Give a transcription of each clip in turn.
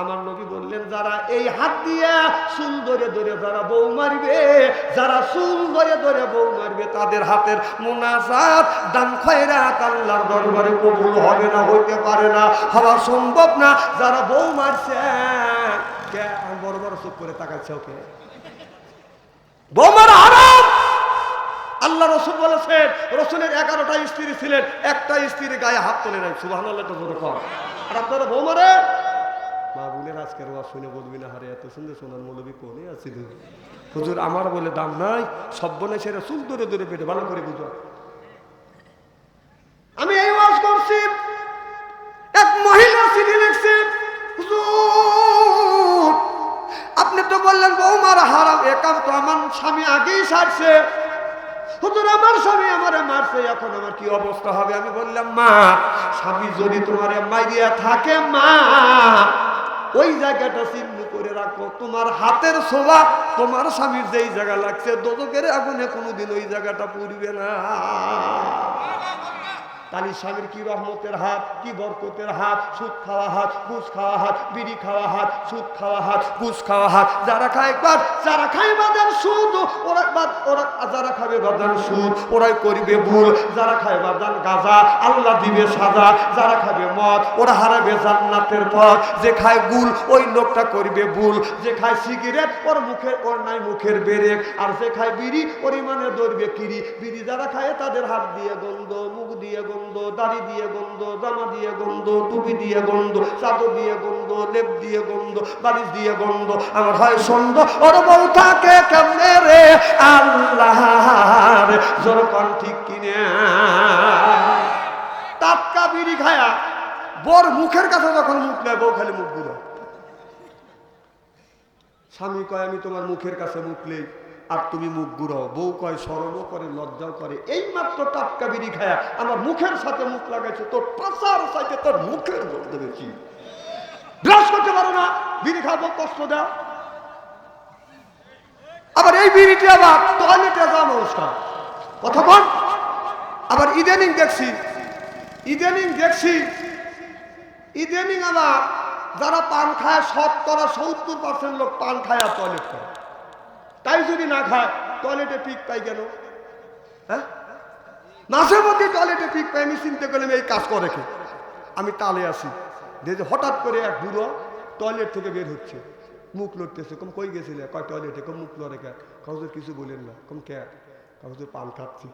আমার নবী বললেন, যারা এই হাত দিয়ে চুল ধরে ধরে যারা বউ মারবে, যারা চুল ধরে ধরে বউ মারবে, তাদের হাতের মুনাজাত দান খয়রাত আল্লাহর দরবারে কবুল হবে না, হইতে পারে না, হওয়া সম্ভব না। যারা বউ মারছে, কে বড় বড় চুপ করে তাকাচ্ছে, ওকে বউ মারা হারাম। আল্লাহ রসুল বলেছেন, রসুলের 11টা স্ত্রী ছিলেন, একটা স্ত্রীর গায়ে হাত তোলে নাই। সুবহানাল্লাহ, তো জোরে কর। আর আপনারা বউ মারে মা বোনের আজকের ওয়াজ শুনে বলবি না, হারে এত সুন্দর সোনার মৌলবী কোনে আছিল হুজুর, আমার বলে দাম নাই, সব্বনেশের চুল ধরে ধরে পেটে ভালো করে বুঝো। আমি এই ওয়াজ করছি, এক মহিলা চিঠি লিখছে, হুজুর আপনি তো বললেন বউ মারা হারাম, একাম তো আমার স্বামী আগেই সারছে, হুজুর আমার স্বামী আমারে মারছে, এখন আমার কি অবস্থা হবে? আমি বললাম, মা স্বামী যদি তোমারে মাইরিয়া থাকে, মা ওই জায়গাটা চিহ্ন করে রাখো, তোমার হাতের ছোঁয়া তোমার স্বামীর যেই জায়গা লাগছে, দোজখের আগুনে কোনোদিন ওই জায়গাটা পুড়বে না। তালি স্বামীর কি রহমতের হাত, কি বরকতের হাত, সুদ খাওয়া হাত, ঘুষ খাওয়া হাত, বিড়ি খাওয়া হাত, সুদ খাওয়া হাত, ঘুষ খাওয়া হাত। যারা খায় একবার, যারা খায় বাদান সুদ, ওরা যারা খাবে বাদান সুদ ওরাই করবে ভুল, যারা খায় বাদান গাঁজা আল্লাহ দিবে সাজা, যারা খাবে মদ ওরা হারাবে জান্নাতের পথ, যে খায় গুল ওই লোকটা করবে ভুল, যে খায় সিগারেট ওর নাই মুখের বেরেক, আর যে খায় বিড়ি ওর ইমানে ধরবে কিরি। বিড়ি যারা খায় তাদের হাত দিয়ে গন্ধ, মুখ দিয়ে গন্ধ, দাড়ি দিয়ে গন্ধ, জামা দিয়ে গন্ধ, টুপি দিয়ে গন্ধ, চাদর দিয়ে গন্ধ, লেপ দিয়ে গন্ধ, বালিশ দিয়ে গন্ধ। আমার হয় সন্দ ওর বউ থাকে কেমনে রে আল্লাহ, জোরকন ঠিক কিনে টাটকা বিড়ি খায়া বর মুখের কাছে যখন মুখ নেয়, বউ খালি মুখ গুলো। স্বামী কয় আমি তোমার মুখের কাছে মুখলেই আর তুমি মুখ গুড়াও, বউ কয় শরমও করে লজ্জাও করে, এই মাত্র টাটকা বিড়ি খায়া আমার মুখের সাথে মুখ লাগাইছে, তোর পাশার সাথে তোর মুখের মধ্যে বেশি ব্রাশ করতে পারো না, বিড়ি খাবো কষ্ট দাও। আবার এই বিড়িটি আবার টয়লেটে যাওয়া অনুষ্ঠান কথা বল। আবার ইদানিং দেখছি আবার যারা পান খায় 70% লোক পান খায় আর টয়লেট করে। তাই যদি না খায় টয়লেটে পিক পাই কেন? হ্যাঁ, মাঝে মধ্যে টয়লেটে পিক পাই। আমি চিন্তা করলাম এই কাজ করে কে? আমি তালে আসি, দেখি হঠাৎ করে এক বুড়ো টয়লেট থেকে বের হচ্ছে, মুখ লড়তেছে। কম কই গেছিলে? কয় টয়লেটে। কম মুখ লড়ে কে? কাউজের কিছু বলেন না। কম কে? কাউজের পান খাচ্ছি।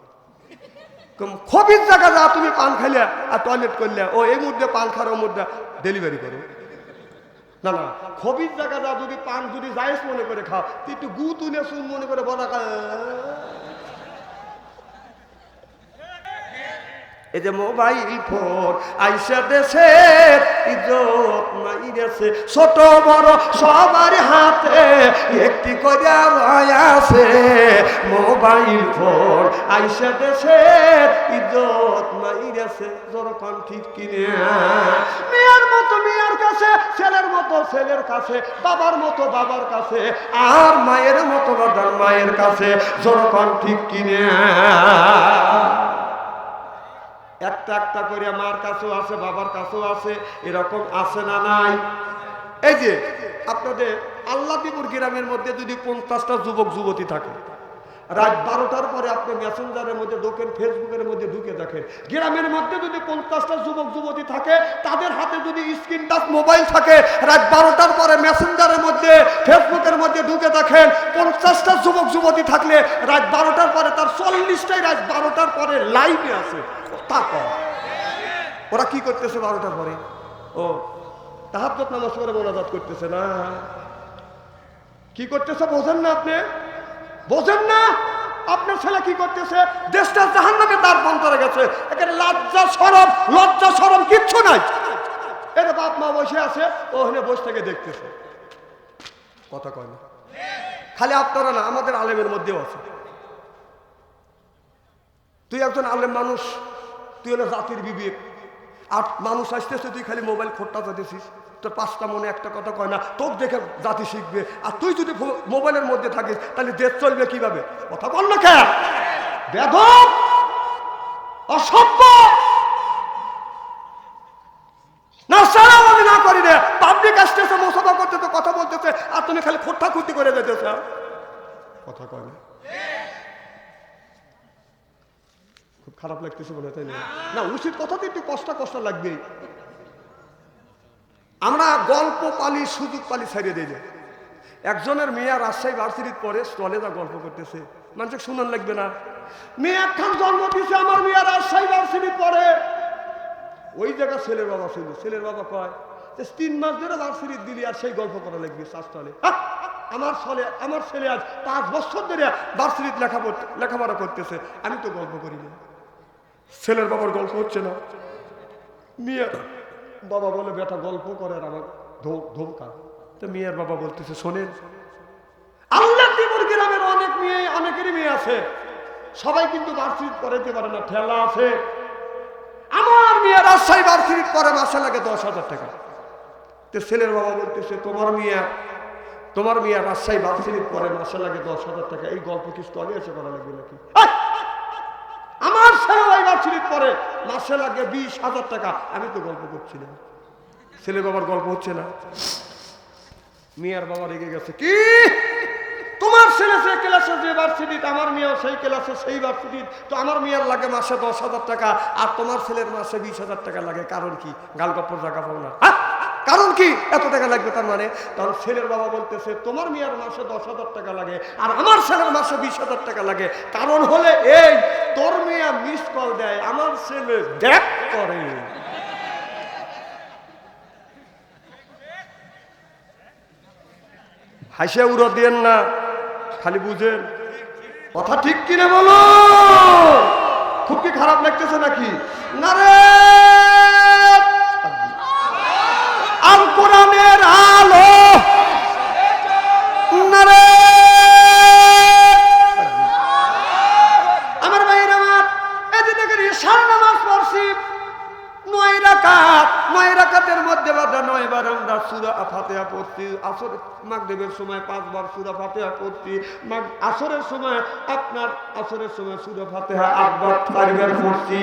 কম খবির জায়গা যা, তুমি পান খাইলে আর টয়লেট করলে, ও এই মুদ্রা পান খার ও মুদ্রা ডেলিভারি করো না। না, খবির জায়গা যা, যদি পান যদি জায়েজ মনে করে খাও, তুই একটু গু তুলে চুন মনে করে বলা। এই যে মোবাইল ফোন আইসা দেশে ইজ্জত মাইরেছে, ছোট বড় সবার হাতে একটি করে আছে। মোবাইল ফোন আইসা দেশে ইজ্জত মাইরেছে, যখন ঠিক কিনে মেয়ের মতো মেয়ের কাছে, ছেলের মতো ছেলের কাছে, বাবার মতো বাবার কাছে, আর মায়ের মতো মায়ের কাছে, যখন ঠিক কিনে একটা একটা করে মার কাছেও আছে, বাবার কাছেও আছে। এরকম আছে না নাই? এই যে আপনাদের আল্লাহদীপুর গ্রামের মধ্যে যদি 50টা যুবক যুবতী থাকে, রাত 12টার পরে আপনি মেসেঞ্জারের মধ্যে ঢোকেন, ফেসবুকের মধ্যে ঢুকে দেখেন, গ্রামের মধ্যে যদি 50টা যুবক যুবতী থাকে, তাদের হাতে যদি স্ক্রিন টাচ মোবাইল থাকে, রাত 12টার পরে মেসেঞ্জারের মধ্যে ফেসবুকের মধ্যে ঢুকে দেখেন, 50টা যুবক যুবতী থাকলে রাত 12টার পরে তার 40টাই রাত 12টার পরে লাইভে আছে। ওরা কি করতেছে 12টার পরে? ও তাহাজ্জুদ নামাজ পড়ে মোনাজাত করতেছে না? কি করতেছে বোঝেন না আপনি? বোঝেন না? আপনার ছেলে কি করতেছে? দেশটা জাহান্নামে তার বন্তরে গেছে। এখানে লজ্জা শরম কিচ্ছু নাই। এর বাপ মা বসে আছে, ওখানে বসে থেকে দেখতেছে, কথা কয় না। খালি আপনারা না, আমাদের আলেমের মধ্যেও আছে। তুই একজন আলেম মানুষ, তুই হলো জাতির বিবেক, আর মানুষ আসতেছে, তুই খালি মোবাইল খোট্টা চাইতেছিস, তোর 5টা মনে একটা কথা কয় না, তোর দেখে জাতি শিখবে। আর তুই যদি মোবাইলের মধ্যে থাকিস, তাহলে দেশ চলবে কিভাবে? কথা বল না কেন? বেদব, অসভ্য। না ছাড়াও আমি না করি রে, পাবলিক আসতেছে, তুমি খালি খোট্টা খুঁটি করে যেতেছ, কথা কয় না? খুব খারাপ লাগতেছে বলে, তাই না? না, উচিত কথাতে একটু কষ্ট লাগবেই। আমরা গল্প পালি, সুযোগ পালি ছাড়িয়ে দিই। একজনের মেয়ে রাজশাহী ভার্সিটির পরে স্টলে যা গল্প করতেছে, মানুষকে শুনান লাগবে না? মেয়ে একখান জন্ম দিয়েছে, আমার মেয়ে রাজশাহী ভার্সিটির পরে। ওই জায়গা ছেলের বাবা ছিল, ছেলের বাবা কয় যে 3 মাস ধরে ভার্সিটি দিলি আর সেই গল্প করা লাগবে স্টলে। আমার ছেলে আজ 5 বছর ধরে ভার্সিটির লেখাপড়া করতেছে, আমি তো গল্প করি না। ছেলের বাবার গল্প হচ্ছে না। মেয়ের বাবা বলে বেটা গল্প করে, আর আমার ধমকা। তো মেয়ের বাবা বলতেছে, শোনেন, আল্লাহ দিবর গ্রামের অনেকেরই মেয়ে আছে, সবাই কিন্তু ভার্সিটি পড়াইতে পারে না, ঠেলা আছে। আমার মেয়ে রাজশাহী ভার্সিটি পরে মাসে লাগে 10,000 টাকা। তো ছেলের বাবা বলতেছে, তোমার মেয়ে রাজশাহী ভার্সিটি পরে মাসে লাগে 10,000 টাকা, এই গল্প কি স্টলে এসে করা লাগবে নাকি? আমার ছেলে ওই ভার্সিটি পরে মাসে লাগে 20,000 টাকা, আমি তো গল্প করছি না। ছেলে বাবার গল্প হচ্ছে না। মেয়ের বাবা রেগে গেছে, কি তোমার ছেলে সে ক্লাসে যে ভার্সিটি, আমার মেয়েও সেই ক্লাসে সেই ভার্সিটি, তো আমার মেয়ের লাগে মাসে 10,000 টাকা আর তোমার ছেলের মাসে 20,000 টাকা লাগে, কারণ কি? গালগপ্পর জায়গা পাও না, কারণ কি এত টাকা লাগবে? তার মানে তখন ছেলের বাবা বলতেছে, তোমার মেয়ের মাসে 10,000 টাকা লাগে আর আমার ছেলের মাসে 20,000 টাকা লাগে, কারণ হলে এই, তোর মেয়ে মিস কল দেয়, আমার ছেলে ব্যাক করে। হাসে উড়ো দিয়েন না, খালি বুঝেন কথা ঠিক কিনা বলো। খুব কি খারাপ লাগতেছে নাকি? না রে, আল কোরআনের আলো, না রে আমার ভাইয়ের আমার, এদিকে ঈশার নামাজ পড়ছি 9 রাকাতের মধ্যে বাধা 9 বার আমরা সূরা ফাতিহা পড়ছি। আসর মাগরিবের সময় 5 বার সূরা ফাতিহা পড়ছি। আসরের সময় সূরা ফাতিহা 8 বার 4 বার পড়ছি।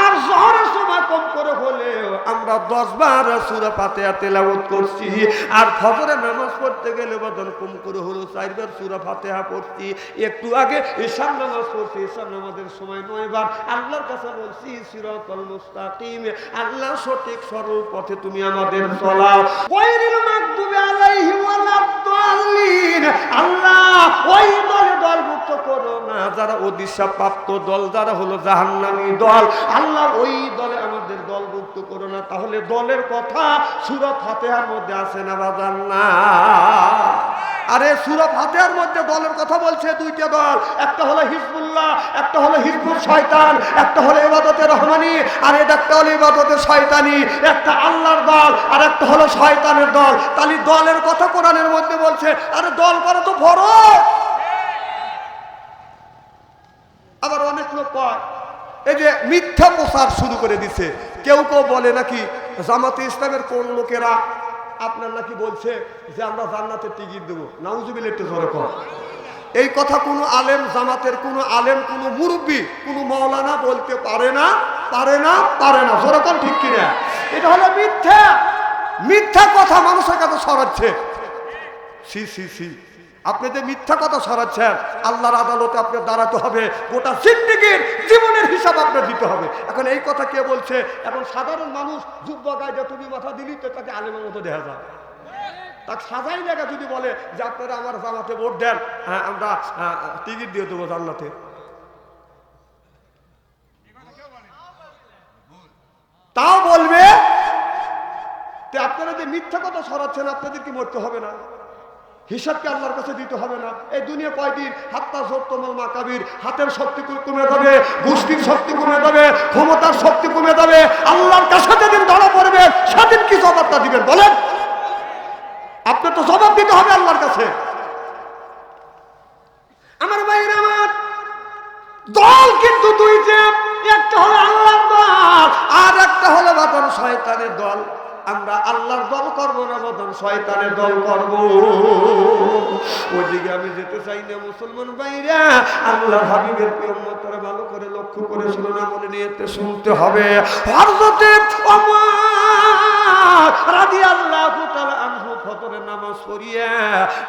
আর যোহরের সময় কম করে হলে আমরা 10 বার সূরা ফাতিহা তেলাওয়াত করছি। আর ফজরের নামাজ পড়তে গেলে বদন কম করে হলো 4 বার সূরা ফাতিহা পড়ছি। একটু আগে ঈশার নামাজ পড়ছি, ঈশার নামাজের সময় 9 বার আল্লাহর কাছে বলছি সিরাতাল মুস্তাকিম, আল্লাহ সঠিক সরল পথে তুমি আমাদের চলাও। গায়রিল মাগদুবি আলাইহিম ওয়ালাদ-দাল্লিন, আল্লাহ ওই দলভুক্ত করো না যারা অভিশাপপ্রাপ্ত দল, যারা হলো জাহান্নামী দল, আল্লাহ ওই দলে আমাদের দলভুক্ত করো না। তাহলে দলের কথা সূরা ফাতিহার মধ্যে আছে না বাজার না? আরে সূরা ফাতিহার মধ্যে দলের কথা বলছে 2টা দল, একটা হলো হিজবুল্লাহ, একটা হলো হিজবুল শয়তান, একটা হলো ইবাদতে রহমানি আর একটা হলো ইবাদতে শয়তানি, একটা আল্লাহর দল আর একটা হলো শয়তানের দল। তাহলে দলের কথা কোরআনের মধ্যে বলছে, আরে দল করা তো ফরজ। আবার অনেক লোক কয় এই যে মিথ্যা প্রচার শুরু করে দিছে, কেউ বলে নাকি জামাতে ইসলামের কোন লোকেরা আপনার নাকি বলছে যে আমরা জান্নাতের টিকিট দেবো। নাউজুবিল্লাহ, একটু জোরে কর। এই কথা কোনো আলেম, জামাতের কোনো আলেম, কোনো মুরব্বী, কোনো মাওলানা বলতে পারে না। জোরে কর, ঠিক কিনা? এটা হলো মিথ্যা কথা মানুষের কাছে ছড়াচ্ছে। সি আপনি যে মিথ্যা কথা ছড়াচ্ছেন, আল্লাহর আদালতে আপনার দাঁড়াতে হবে, গোটা জিন্দেগীর জীবনের হিসাব আপনার দিতে হবে। এখন এই কথা কে বলছে? এখন সাধারণ মানুষ যুব্ব গায়ে তুমি মাথা দিলি তো তাকে আলেমের মতো দেখা যায়। তাকে সাজাই জায়গা যদি বলে যে আপনারা আমার জামাতে ভোট দেন, হ্যাঁ আমরা টিকিট দিয়ে দেবো জান্নাতে, তাও বলবে আপনারা যে মিথ্যা কথা ছড়াচ্ছেন আপনাদের কি মরতে হবে না? হিসাবকে আল্লাহর কাছে দিতে হবে না? এই দুনিয়া কয়দিন? হাত্তা সত্যমল মাকাবির, হাতের শক্তি কমে যাবে, গোষ্ঠীর শক্তি কমে যাবে, ক্ষমতার শক্তি কমে যাবে। আল্লাহর কাছে যেদিন ধরা পড়বে সেদিন কি জবাবটা দিবেন বলেন? আপনার তো জবাব দিতে হবে আল্লাহর কাছে। আমার ভাইরা আমার, দল কিন্তু 2টা, একটা হলো আল্লাহর দল আর একটা হলো বাদন শয়তানের দল। আমরা আল্লাহর দল করবো না, বদন শয়তানের দল করবো। ওইদিকে আমি যেতে চাই না। মুসলমান ভাইরা, আল্লাহর হাবিবের উম্মতরা ভালো করে লক্ষ্য করে শুনুন, আমলে নিয়তে শুনতে হবে। হযরতে ওমর রাদিয়াল্লাহু তাআলা আনহু ফজরের নামাজ পড়িয়ে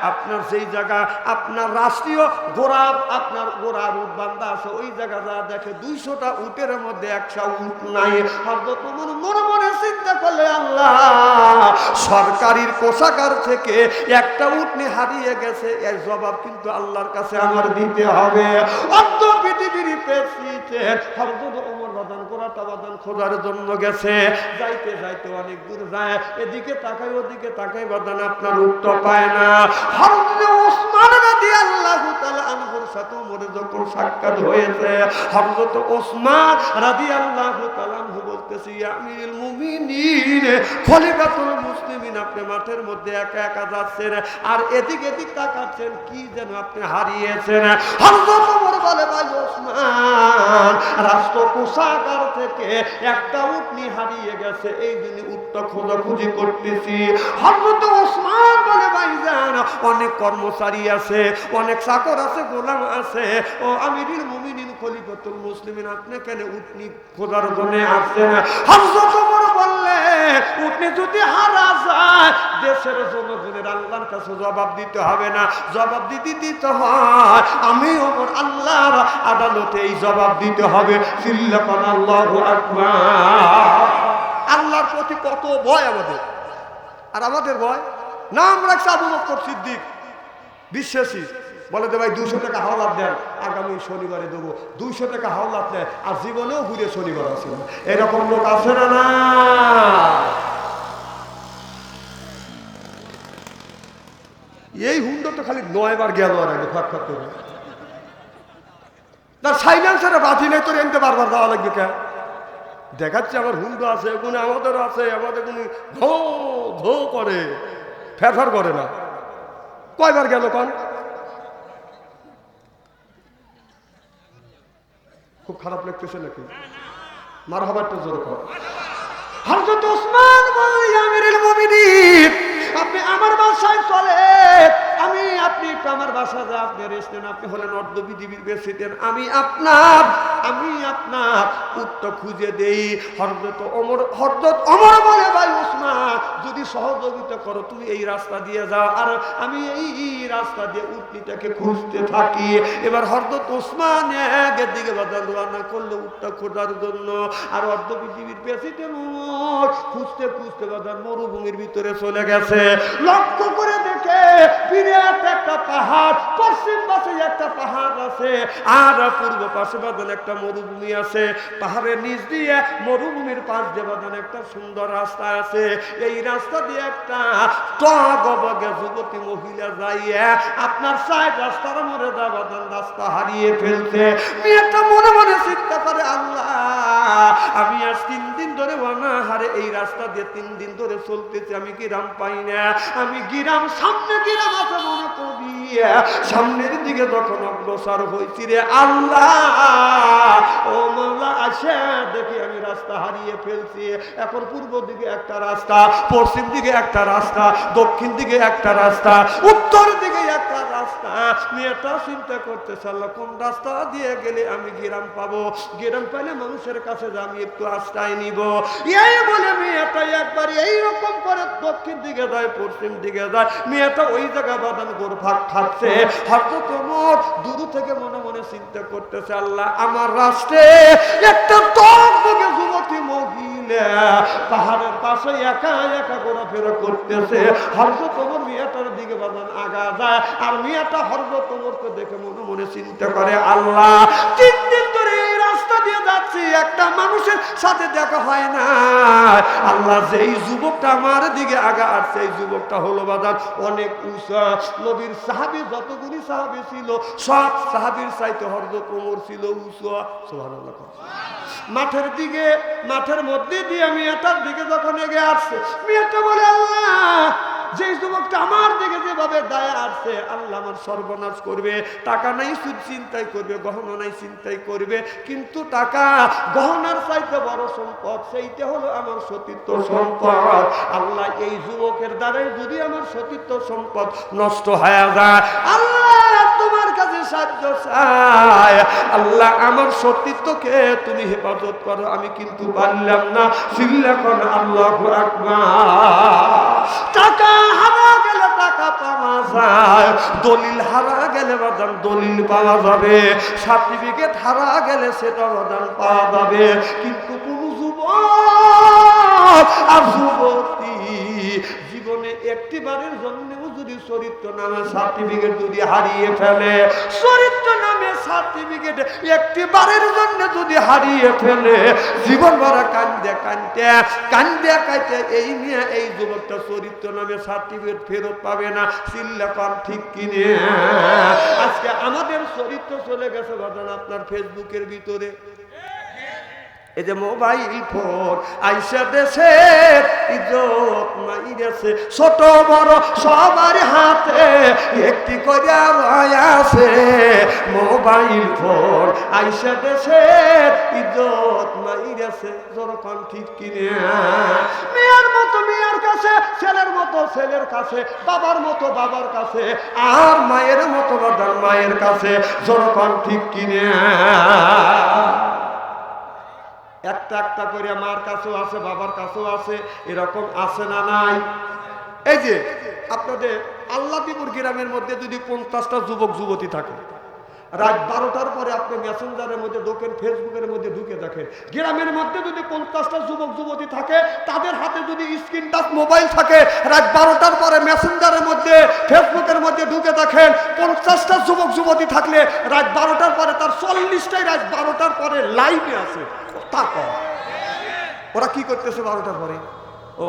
আপনার সেই জায়গা আপনার রাষ্ট্রীয় ঘোড়া আপনার ঘোড়ার উট বান্ধা আছে ওই জায়গা যা দেখে 200টা উটের মধ্যে 100 উট নাই। হযরত ওমর মনে মনে চিন্তা করলে আল্লাহ সরকারির কোষাগার থেকে একটা উটনি হারিয়ে গেছে, এর জবাব কিন্তু আল্লাহর কাছে আমার দিতে হবে। অর্ধ পৃথিবীর প্রেসিডেন্ট হযরত ওমর বাদান ঘোড়াটা বাদান খোঁজার জন্য গেছে। যাইতে যাইতে অনেক দূর যায়, এদিকে তাকাই ওদিকে তাকাই বাদান আপনার উত্তর পায় না। হযরত ওসমান রাদিয়াল্লাহু তাআলা আনহুর সাথে ওমরের যখন সাক্ষাৎ হয়েছে, হযরত ওসমান রাদিয়াল্লাহু তাআলা আনহু বলতেছি, ইয়া আমিরুল মুমিনিন খলিফাতুল মুসলিমিন, আপনি মাঠের মধ্যে একা একা যাচ্ছেন আর এদিক এদিক তাকাচ্ছেন, কি যেন আপনি হারিয়েছেন। হযরত ওমর বলে, ভাই ওসমান, রাষ্ট্র কোষাগার থেকে একটা উটনি হারিয়ে গেছে, এই জন্য উটটা খোঁজাখুঁজি করতেছি। হযরত ওসমান বলে, ভাইজান অনেক কর্মচারী আছে, অনেক চাকর আছে, গোলাম আছে, ও আমিরুল মুমিনিন খলিফাতুল মুসলিমিন, আপনি কেন উটনি খোঁজার জন্য আসছেন? হযরত ওমর বললে, উটনি যদি হারা যায় দেশের জনগণের আল্লাহর কাছে জবাব দিতে হবে না, জবাব দিতে হয় আমি ওমর আল্লাহর আদালতে এই জবাব দিতে হবে। সিল্লাকান আল্লাহু আকবার। আল্লাহর প্রতি কত ভয় আমাদের, আর আমাদের ভয় নাম রাখছে আবু বকর সিদ্দিক বিশ্বাসী। বলে দে ভাই 200 টাকা হাওলাত দেন, আগামী শনিবারে দেবো। 200 টাকা হাওলাত দেয় আর জীবনেও ঘুরে শনিবার আসে না। এরকম লোক আছে না? এই হুন্ডা তো খালি 9 বার গেল আর আগে ফাট ফাট করে তার সাইলেন্সারে বাতি নেই, তোর এনতে বারবার যাওয়া লাগবে কেন? দেখাচ্ছে আমার হুন্ডা আছে, এগুলো আমাদেরও আছে, আমাদের কোনো ঘো ঘো করে, ফেরফার করে না। কয়বার গেল কন? খুব খারাপ লাগতেছে নাকি? মারহাবা একটু জোরে কর। হযরত ওসমান বলে, আমিরুল মুমিনিন, আপনি আমার বাসায় চলে, আপনি একটু আমার বাসা যা, আপনি রেস্ট নেন, আপনি হলেন অর্ধ পৃথিবীর প্রেসিডেন্ট, আমি আপনার উত্তর খুঁজে দেই। হযরত ওমর বলে, ভাই ওসমান, যদি সহযোগিতা করো তুমি এই রাস্তা দিয়ে যাও আর আমি এই রাস্তা দিয়ে উটনিটাকে খুঁজতে থাকি। এবার হযরত ওসমান একের দিকে রওনা করলো উটটা খোঁজার জন্য, আর অর্ধ পৃথিবীর প্রেসিডেন্ট খুঁজতে খুঁজতে মরুভূমির ভিতরে চলে গেছে। লক্ষ্য করে দেখে বিরাট একটা পাহাড়, পশ্চিম পাশে একটা পাহাড় আছে আর পূর্ব পাশে বাদান একটা মরুভূমি আছে। পাহাড়ের নিচ দিয়ে মরুভূমির পাশ দিয়ে বাদান একটা সুন্দর রাস্তা আছে। এই রাস্তা দিয়ে একটা টগবগে যুবতী মহিলা যাইয়া আপনার সাইড রাস্তার মরে যা বাদান রাস্তা হারিয়ে ফেলছে। মেয়েটা মনে মনে চিন্তা করে, আল্লাহ, আমি আজ 3 দিন ধরে অনাহারে এই রাস্তা দিয়ে 3 দিন ধরে চলতেছি, আমি গিরাম পাই না, আমি গিরাম সামনে গিরাম আছে মনে করি, সামনের দিকে যখন অগ্রসর হয়েছি রে আল্লাহ, ও মাওলা, আসে দেখি আমি রাস্তা হারিয়ে ফেলছি। এখন পূর্ব দিকে একটা রাস্তা, পশ্চিম দিকে একটা রাস্তা, দক্ষিণ দিকে একটা রাস্তা, উত্তর দিকে একটা রাস্তা। মেয়েটা চিন্তা করতেছে, আল্লাহ, কোন রাস্তা দিয়ে গেলে আমি গিরাম পাবো, গিরাম পাইলে মানুষের কাছে যে আমি একটু আশ্রয় নিব। এই বলে মেয়েটা একবার এইরকম করে দক্ষিণ দিকে যায়, পশ্চিম দিকে যায়। মেয়েটা ওই জায়গা বাদান গোরফাক খাচ্ছে। হযরত ওমর দূর থেকে মনে মনে চিন্তা করতেছে, আল্লাহ, আমার রাষ্ট্রে একটা টগবগে যুবতী মহিলা পাহাড়ের পাশে একা একা ঘোরাফেরা করতেছে। হযরত ওমর মেয়েটার দিকে বাদান আগা যায়, আর মেয়েটা হযরত ওমরকে দেখে মনে মনে চিন্তা করে, আল্লাহ, 3 দিন ধরে এই রাস্তা দিয়ে যাচ্ছি, একটা মানুষের সাথে দেখা হয় না। আল্লাহ, যেই যুবকটা আমার দিকে আগা আসছে এই যুবকটা হলো বাদান অনেক উঁচা। নবীর সাহাবী যতগুলি সাহাবী ছিল সব সাহাবীর চাইতে হযরত ওমর ছিল উঁচা। সুবহানাল্লাহ। মাঠের মধ্যে দিয়ে মেয়েটার দিকে যখন এগিয়ে আসছে, মেয়েটা বলে, আল্লাহ, যে যুবকটা আমার দিকে যেভাবে দায়া আসছে, আল্লাহ আমার সর্বনাশ করবে। টাকা নাই সুদ চিন্তাই করবে, গহনা নাই চিন্তাই করবে, কিন্তু টাকা গহনার চাইতে বড় সম্পদ, সেইটা হলো আমার সতীত্ব সম্পদ। আল্লাহ, এই যুবকের দ্বারাই যদি আমার সতীত্ব সম্পদ নষ্ট হয়ে যায়, আল্লাহ তোমার কাছে সাহায্য চাই। আল্লাহ, আমার সতীত্বকে তুমি হেফাজত করো, আমি কিন্তু পারলাম না। সিল্লাকান আল্লাহু আকবার। টাকা হারাম দলিল হারা গেলে বাদান দলিল পাওয়া যাবে, সার্টিফিকেট হারা গেলে সেটা বাদান পাওয়া যাবে। কিন্তু কোন যুবক আর যুবতী জীবনে একটিবারের জন্যও যদি চরিত্র নামে সার্টিফিকেট যদি হারিয়ে ফেলে, চরিত্র নামে সার্টিফিকেট একটিবারের জন্য যদি হারিয়ে ফেলে, জীবন ভরা কান্দে কান্দে কান্দে কাঁদতে এই নিয়ে এই যুবকটা চরিত্র নামে সার্টিফিকেট ফেরত পাবে না। চিল্লা কম ঠিক কিনে? আজকে আমাদের চরিত্র চলে গেছে ঘটনা আপনার ফেসবুকের ভিতরে। এই যে মোবাইল ফোন আইসা দেশে ইজ্জত মাইরেছে, ছোট বড় সবার হাতে একটি করে আছে। মোবাইল ফোন আইসা দেশে ইজ্জত মাইরেছে, যখন ঠিক কিনে? মেয়ের মতো মেয়ের কাছে, ছেলের মতো ছেলের কাছে, বাবার মতো বাবার কাছে, আর মায়ের মতো বাবার মায়ের কাছে, যখন ঠিক কিনে? একটা একটা করে মার কাছেও আছে, বাবার কাছেও আছে, এরকম আছে না নাই? এই যে আপনাদের আল্লাহদীপুর গ্রামের মধ্যে যদি 50টা যুবক যুবতী থাকে, রাত 12টার পরে আপনি মেসেঞ্জারের মধ্যে ঢোকেন, ফেসবুকের মধ্যে ঢুকে দেখেন, গ্রামের মধ্যে যদি 50টা যুবক যুবতী থাকে, তাদের হাতে যদি স্ক্রিন টাচ মোবাইল থাকে, রাত 12টার পরে মেসেঞ্জারের মধ্যে ফেসবুকের মধ্যে ঢুকে দেখেন, 50টা যুবক যুবতী থাকলে রাত 12টার পরে তার 40টাই রাত 12টার পরে লাইভে আছে। ওরা কি করতেছে 12টার পরে? ও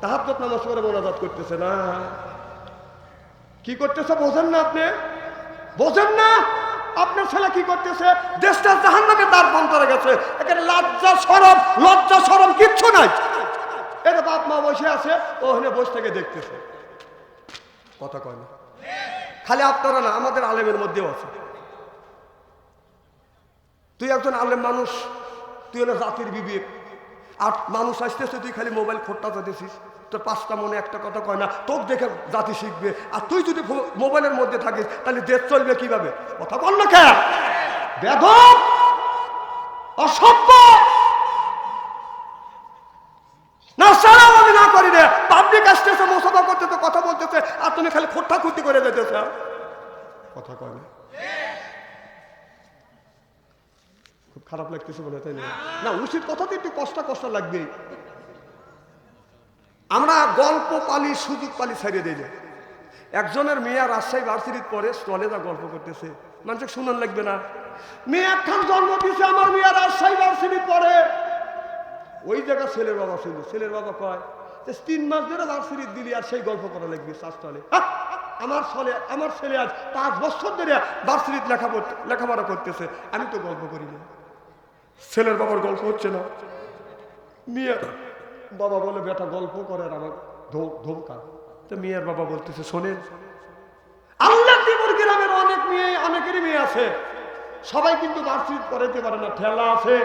তাহাজ্জুদ নামাজ পড়ে মোনাজাত করতেছে না? কি করতেছে বোঝেন না আপনি? বোঝেন না? আপনার ছেলে কি করতেছে? দেশটা জাহান্নামে তার বন্তরে গেছে, এখানে লজ্জা শরম কিচ্ছু নাই। এর বাপ মা বসে আছে, ওখানে বসে থেকে দেখতেছে, কথা কয় না। খালি আপনারা না, আমাদের আলেমের মধ্যেও আছে। তুই একজন আলেম মানুষ, তুই হলো জাতির বিবেক, আর মানুষ আসতেছে, তুই খালি মোবাইল খোট্টা দিছিস, তোর 5টা মনে একটা কথা কয় না, তোর দেখে জাতি শিখবে। আর তুই যদি মোবাইলের মধ্যে থাকিস, তাহলে দেশ চলবে কিভাবে? কথা বল না কেন? বেদব, অসভ্য। না সারা আমি না করি রে, পাবলিক আসতেছে, মোসাফা করতেছে, কথা বলতেছে, আর তুমি খালি খোট্টা খুঁটি করে যেতেছ, কথা কয় না? খুব খারাপ লাগতেছে বলে, তাই না? না, উচিত কথাতে একটু কষ্ট লাগবেই। আমরা গল্প পালি, সুযোগ পালি ছাড়িয়ে দিই। একজনের মেয়ে রাজশাহী ভার্সিটির পরে স্টলে যা গল্প করতেছে, মানুষকে শুনান লাগবে না? মেয়ে একখান জন্ম দিয়েছে, আমার মেয়ে রাজশাহী ভার্সিটির পরে, ওই জায়গা ছেলের বাবা ছিল। ছেলের বাবা কয় 3 মাস ধরে ভার্সিটি দিলি, আর সেই গল্প করা লাগবে স্টলে? আমার ছেলে আজ 5 বছর ধরে ভার্সিটির লেখাপড়া করতেছে, আমি তো গল্প করি না। ছেলের বাবার গল্প হচ্ছে না। মেয়ের বাবা বলে বেটা গল্প করে, আর আমার ধমকা। তো মেয়ের বাবা বলতেছে, শোনেন, আল্লাহদীপুর গ্রামের অনেকেরই মেয়ে আছে, সবাই কিন্তু ভার্সিটি পড়াইতে পারে না, ঠেলা আছে।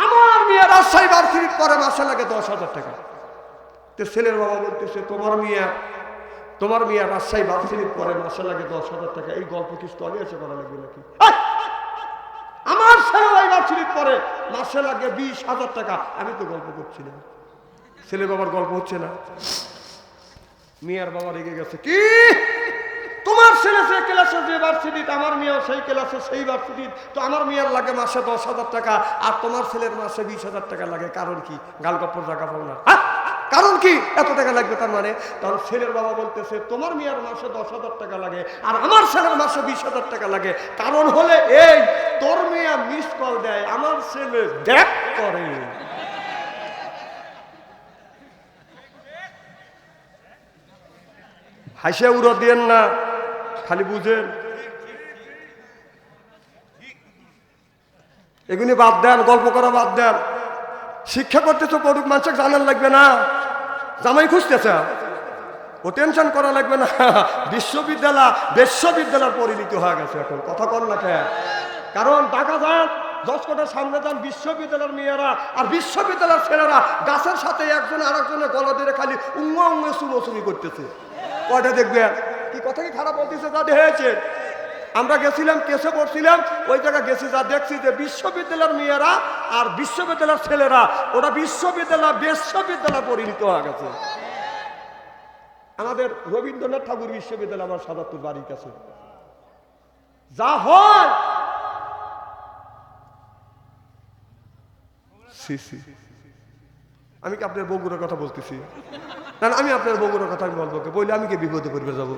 আমার মেয়ে রাজশাহী ভার্সিটি পরে মাসে লাগে 10,000 টাকা। তো ছেলের বাবা বলতেছে, তোমার মেয়ে রাজশাহী ভার্সিটি পরে মাসে লাগে 10,000 টাকা, এই গল্প কি স্টলে এসে করা লাগবে নাকি? আমার ছেলে ভার্সিটি পরে মাসে লাগে 20,000 টাকা, আমি তো গল্প করছি না। ছেলে বাবার গল্প হচ্ছে না। মেয়ের বাবা রেগে গেছে, কি তোমার ছেলে সে ক্লাসে যে ভার্সিটি, আমার মেয়েও সেই ক্লাসে সেই ভার্সিটি, তো আমার মেয়ের লাগে মাসে 10,000 টাকা, আর তোমার ছেলের মাসে 20,000 টাকা লাগে, কারণ কি? গালগপ্পর জায়গা পাও না, কারণ কি এত টাকা লাগবে? তার মানে তখন ছেলের বাবা বলতেছে, তোমার মেয়ের মাসে 10,000 টাকা লাগে, আর আমার ছেলের মাসে 20,000 টাকা লাগে, কারণ হলে এই, তোর মেয়ে মিস কল দেয়, আমার ছেলে ব্যাক করে। হাসে উড়ো দিয়েন না, খালি বুঝেন। এগুলি বাদ দেন, গল্প করা বাদ দেন। শিক্ষা করতেছ, পড়ুক, মানুষকে জানার লাগবে না। জামাই খুঁজতেছে, ও টেনশন করা লাগবে না। বিশ্ববিদ্যালয় পরিণত হয়ে গেছে এখন, কথা কর না কেন? কারণ ঢাকা যান, 10 কোটার সামনে যান, বিশ্ববিদ্যালয়ের মেয়েরা আর বিশ্ববিদ্যালয়ের ছেলেরা গাছের সাথে একজন আরেকজনের গলা ধরে খালি উঙ্গে চুমোচুমি করতেছে। কয়টা দেখবেন? কি কথা কি খারাপ বলতেছে? যা হয়েছে, আমরা গেছিলাম, কেসে পড়ছিলাম, ওই জায়গায় গেছি, যা দেখছি যে বিশ্ববিদ্যালয়ের মেয়েরা আর বিশ্ববিদ্যালয়ের ছেলেরা, ওরা বিশ্ববিদ্যালয় পরিণত হয়ে গেছে। আমাদের রবীন্দ্রনাথ ঠাকুর বিশ্ববিদ্যালয় আমার সাদাতুর বাড়ির কাছে যা হয় আমি কি আপনার বগুড়ার কথা বলতেছি না, আমি আপনার বগুড়ার কথা আমি বলবো বলে আমি কি বিপদে পড়বে যাবো?